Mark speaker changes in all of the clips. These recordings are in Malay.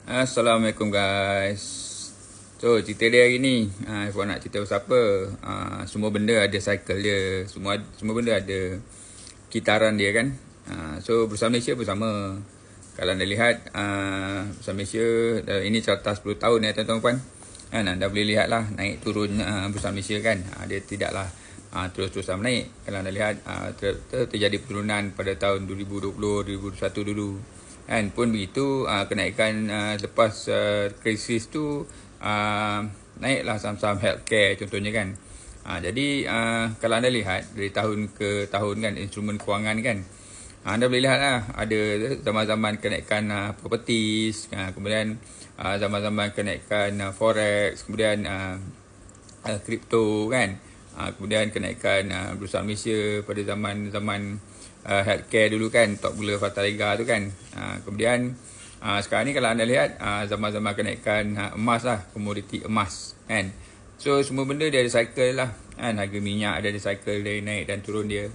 Speaker 1: Assalamualaikum guys. So cerita dia hari ni, Ifwan nak cerita pasal apa? Semua benda ada cycle dia. Semua benda ada kitaran dia kan. So bersama Malaysia bersama. Kalau anda lihat bersama Malaysia ini carta 10 tahun ya tuan-tuan. Anda boleh lihat lah naik turun bersama Malaysia kan. Dia tidaklah terus-terusan naik. Kalau anda lihat terjadi penurunan pada tahun 2020, 2021 dulu. Kan pun begitu kenaikan lepas krisis tu naiklah saham-saham healthcare contohnya kan. Jadi kalau anda lihat dari tahun ke tahun kan instrumen kewangan kan, anda boleh lihat lah ada zaman-zaman kenaikan properties, kemudian zaman-zaman kenaikan forex, kemudian kripto kan, kemudian kenaikan Bursa Malaysia pada zaman-zaman healthcare dulu kan, Tok Gula Fataliga tu kan. Kemudian sekarang ni kalau anda lihat zaman-zaman kenaikan emas lah, komoditi emas kan. So semua benda dia ada cycle lah kan. Harga minyak ada cycle dia naik dan turun dia.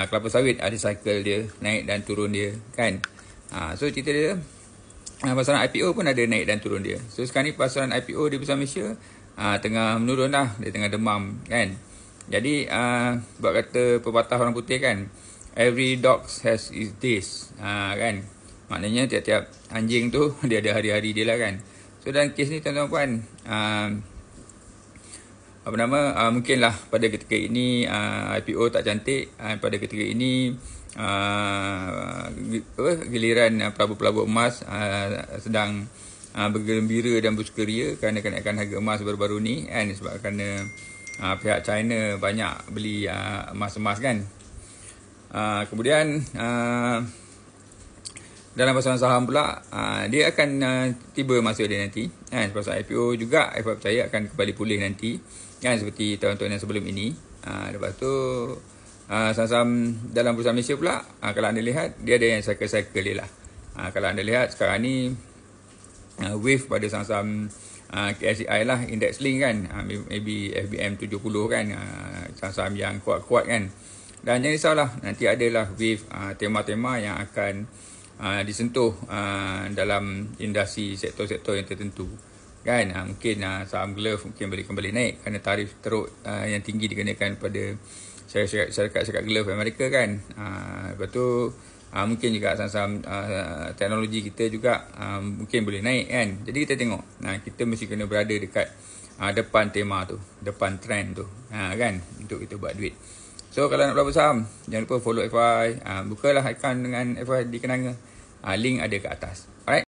Speaker 1: Kelapa sawit ada cycle dia naik dan turun dia kan. So cerita dia pasaran IPO pun ada naik dan turun dia. So sekarang ni pasaran IPO di Bursa Malaysia tengah menurun lah, dia tengah demam kan. Jadi buat kata pepatah orang putih kan, every dog has its days kan. Maknanya tiap-tiap anjing tu dia ada hari-hari dia lah kan. So dalam kes ni tuan-tuan mungkinlah pada ketika ini IPO tak cantik, pada ketika ini giliran pelabur-pelabur emas sedang bergembira dan bersukaria kerana kenaikan harga emas baru-baru ni kan, sebab kerana pihak China banyak beli emas-emas kan. Kemudian dalam pasaran saham pula dia akan tiba masa dia nanti kan. Pasal IPO juga Ifwan percaya akan kembali pulih nanti kan, seperti tahun-tahun yang sebelum ini. Lepas tu saham dalam Bursa Malaysia pula kalau anda lihat dia ada yang cycle-cycle dia lah. Kalau anda lihat sekarang ni wave pada saham-saham KSCI lah, index link kan, maybe FBM 70 kan, saham-saham yang kuat-kuat kan. Dan jangan risaulah, nanti adalah wave tema-tema yang akan disentuh dalam industri sektor-sektor yang tertentu kan. Mungkin saham glove mungkin boleh kembali naik kerana tarif teruk yang tinggi dikenakan pada syarikat glove Amerika kan. Lepas tu mungkin juga saham-saham teknologi kita juga mungkin boleh naik kan. Jadi kita tengok, kita mesti kena berada dekat depan tema tu, depan trend tu kan, untuk kita buat duit. So kalau nak berapa saham, jangan lupa follow FY, bukalah akaun dengan FY di kenanga. Link ada kat atas. Alright.